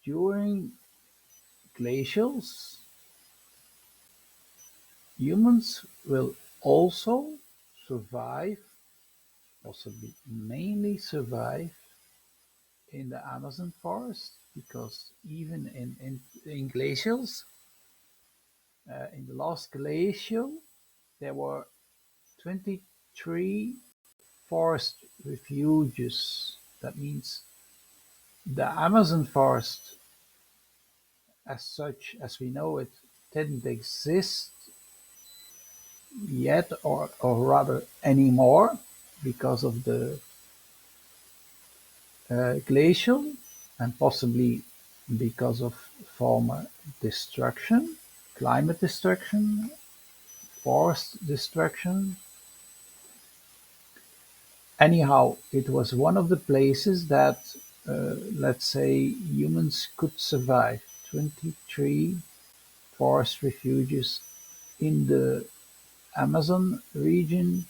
During glacials, humans will also survive, possibly mainly survive, in the Amazon forest, because even in glacials, in the last glacial, there were 23 forest refuges. That means the Amazon forest, as such as we know it, didn't exist yet, or rather anymore, because of the glacial, and possibly because of former destruction, climate destruction, forest destruction. Anyhow, it was one of the places that, let's say, humans could survive. 23 forest refuges in the Amazon region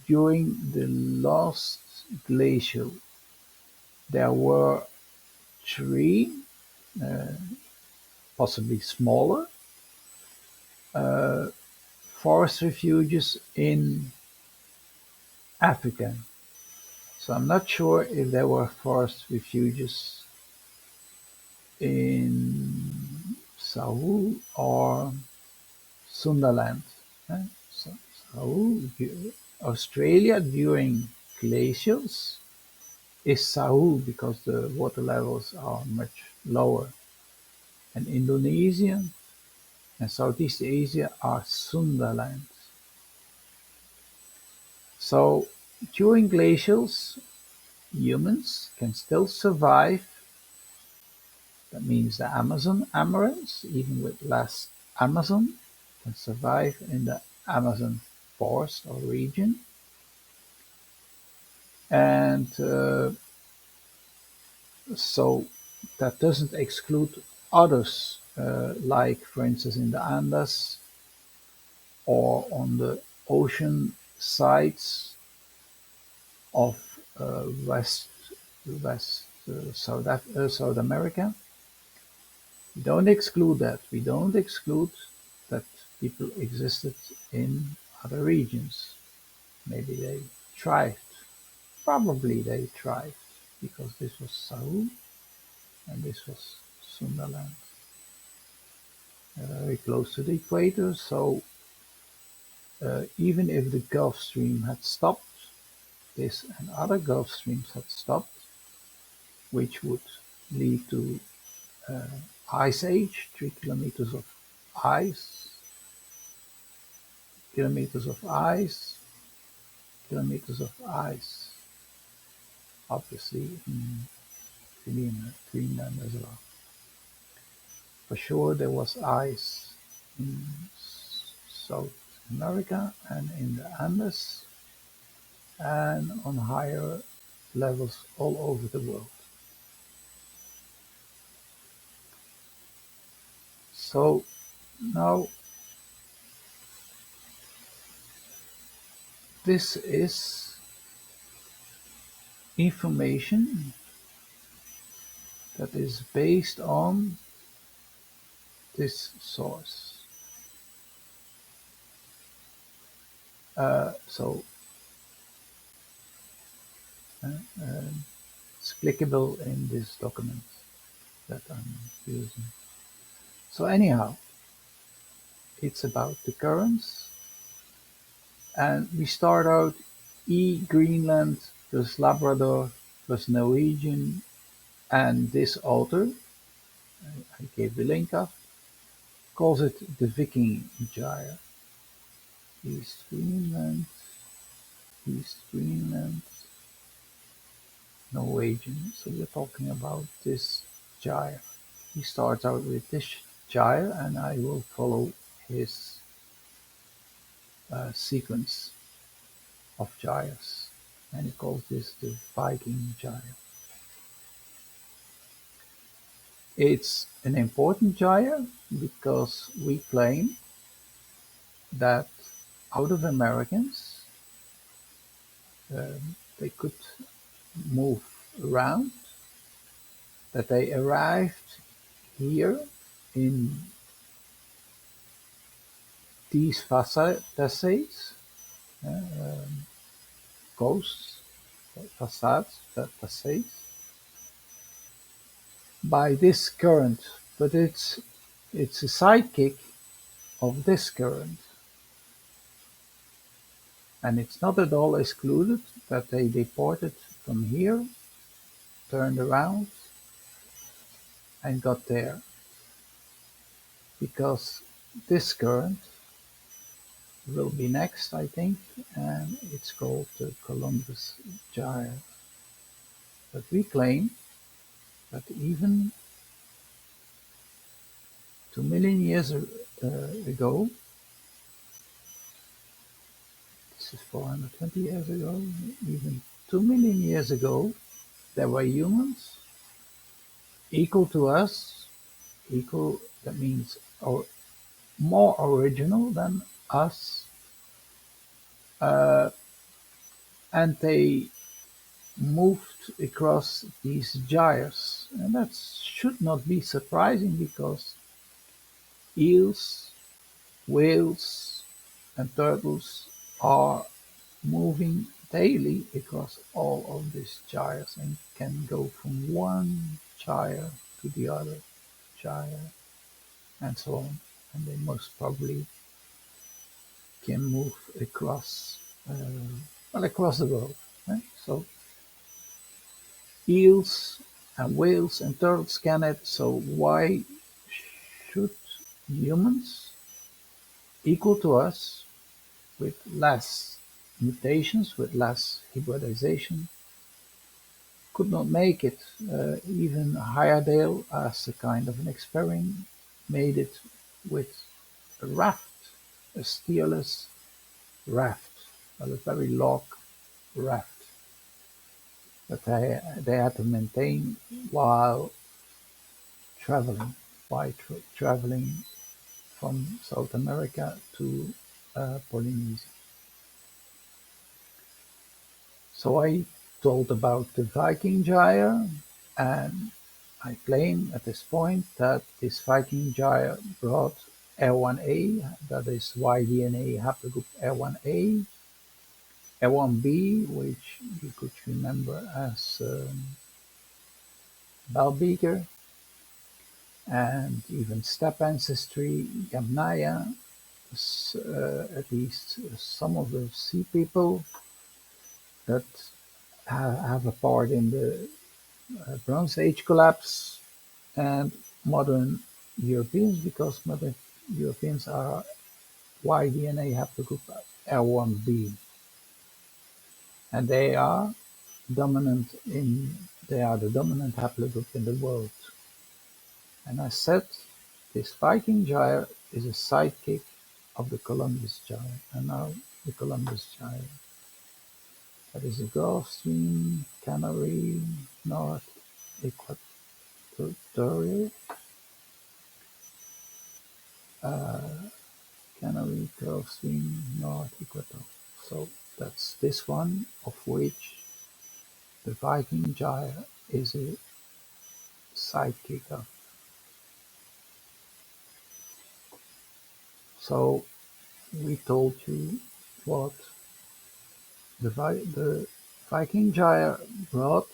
during the last glacial. There were three, uh, possibly smaller, uh, forest refuges in Africa. So I'm not sure if there were forest refuges in Sahul or Sundaland. eh? So, Sahul, Australia during glacials is Sahul because the water levels are much lower. And Indonesia and Southeast Asia are Sundaland. So during glacials, humans can still survive. That means the Amazon amarants, even with less Amazon, can survive in the Amazon forest or region. And so that doesn't exclude others, like, for instance, in the Andes or on the ocean sides of West South America. We don't exclude that. We don't exclude that people existed in other regions. Maybe they thrived. Probably they thrived because this was Saul and this was Sundaland, very close to the equator. So even if the Gulf Stream had stopped, this and other Gulf Streams had stopped, which would lead to uh, ice age, 3 kilometers of ice, kilometers of ice, kilometers of ice, obviously in Greenland as well. For sure, there was ice in South America and in the Andes and on higher levels all over the world. So now this is information that is based on this source. So uh, uh, it's clickable in this document that I'm using. So anyhow, it's about the currents, and we start out E Greenland plus Labrador plus Norwegian, and this author, I gave the link of, calls it the Viking Gyre. East Greenland, East Greenland, Norwegian. So we're talking about this gyre. He starts out with this gyre, and I will follow his sequence of gyres. And he calls this the Viking Gyre. It's an important gyre because we claim that out of Americans, they could move around that they arrived here in these facades, coasts, facades, by this current, but it's a sidekick of this current, and it's not at all excluded that they deported from here, turned around, and got there, because this current will be next, I think, and it's called the Columbus Gyre. But we claim that even 2 million years ago, this is 420 years ago, even 2 million years ago, there were humans equal to us, equal, that means or more original than us, uh, and they moved across these gyres. And that should not be surprising because eels, whales, and turtles are moving daily across all of these gyres and can go from one gyre to the other gyre and so on. And they most probably can move across, across the world. Right? So eels and whales and turtles can it. So why should humans equal to us with less mutations, with less hybridization, could not make it? Even Heyerdahl, as a kind of an experiment, made it with a raft, a steerless raft, a very log raft that they had to maintain while traveling, traveling from South America to Polynesia. So I told about the Viking Gyre, and I claim at this point that this Viking Gyre brought R1a, that is Y-DNA haplogroup R1a, R1b, which you could remember as Beaker, and even Steppe ancestry, Yamnaya, at least some of the sea people that have a part in the Bronze Age collapse, and modern Europeans, because modern Europeans are Y-DNA haplogroup R1b, and they are the dominant haplogroup in the world. And I said this Viking Gyre is a sidekick of the Columbus Gyre, and now the Columbus Gyre. That is a Gulf Stream, Canary, North Equatorial, Canary, Gulf Stream, North Equatorial. So that's this one, of which the Viking Gyre is a sidekick of. So we told you what the Viking Gyre brought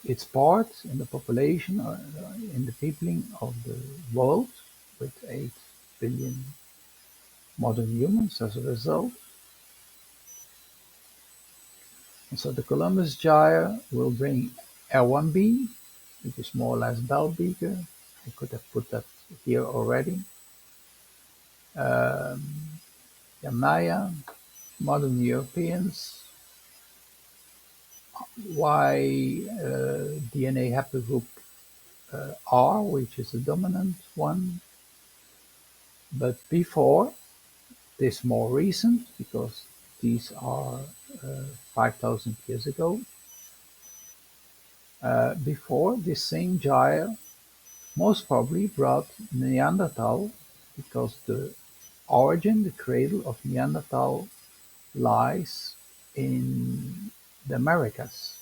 its part in the population, in the peopling of the world, with 8 billion modern humans as a result. And so the Columbus Gyre will bring R1b, which is more or less Beaker. I could have put that here already. Yamnaya, modern Europeans, Y DNA haplogroup R, which is the dominant one. But before this, more recent, because these are 5,000 years ago, before this same gyre most probably brought Neanderthal, because the origin, the cradle of Neanderthal lies in the Americas.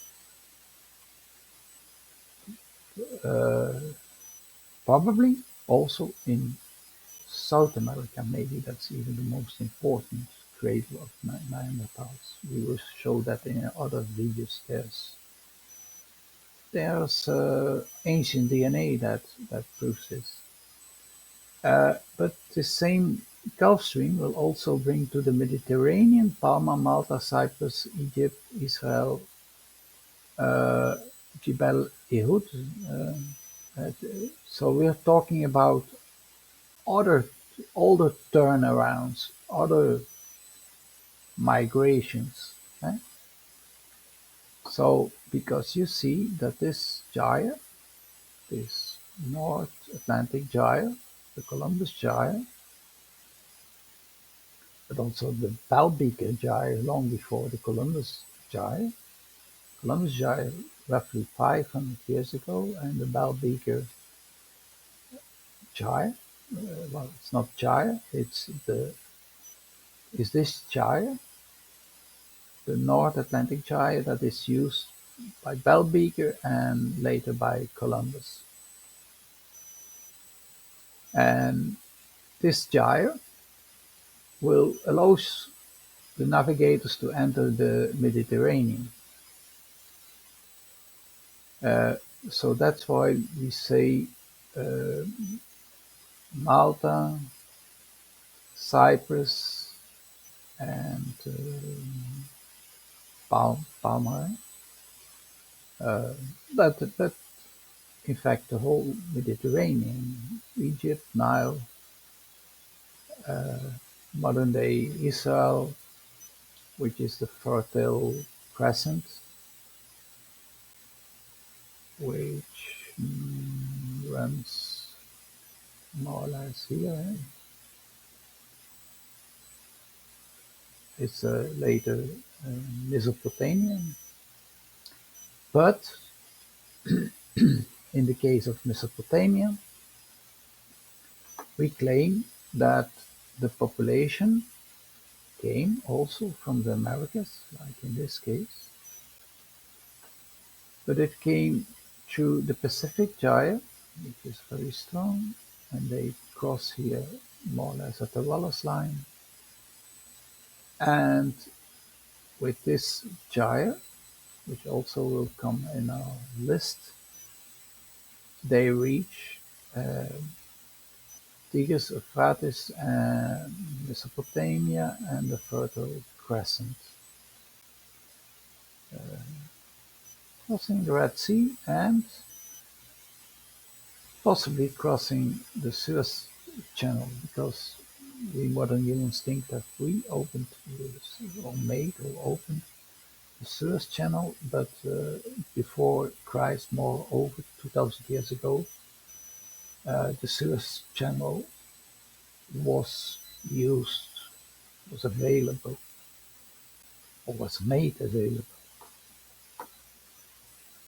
Uh, Probably also in South America, maybe that's even the most important cradle of Neanderthals. We will show that in other videos. There's ancient DNA that proves this. But the same Gulf Stream will also bring to the Mediterranean Palma, Malta, Cyprus, Egypt, Israel, uh, Jebel Ehud. Uh, uh, so we're talking about other older turnarounds, other migrations. Eh? So because you see that this gyre, this North Atlantic gyre, the Columbus gyre, but also the Beaker gyre long before the Columbus gyre. Columbus gyre roughly 500 years ago, and the Beaker gyre, well, it's not gyre, is this gyre, the North Atlantic gyre that is used by Beaker and later by Columbus. And this gyre will allow the navigators to enter the Mediterranean. Uh, so that's why we say uh, Malta, Cyprus, and Palma. Uh, but in fact the whole Mediterranean, Egypt, Nile, uh, modern day Israel, which is the Fertile Crescent, which runs more or less here. It's later Mesopotamia. But in the case of Mesopotamia, we claim that the population came also from the Americas, like in this case, but it came through the Pacific Gyre, which is very strong, and they cross here more or less at the Wallace line. And with this gyre, which also will come in our list, they reach Tigris, Euphrates, and Mesopotamia, and the Fertile Crescent, crossing the Red Sea and possibly crossing the Suez Channel, because we modern humans think that we opened or made or opened the Suez Channel, but before Christ, more over 2000 years ago, the Suez Channel was used, was available, or was made available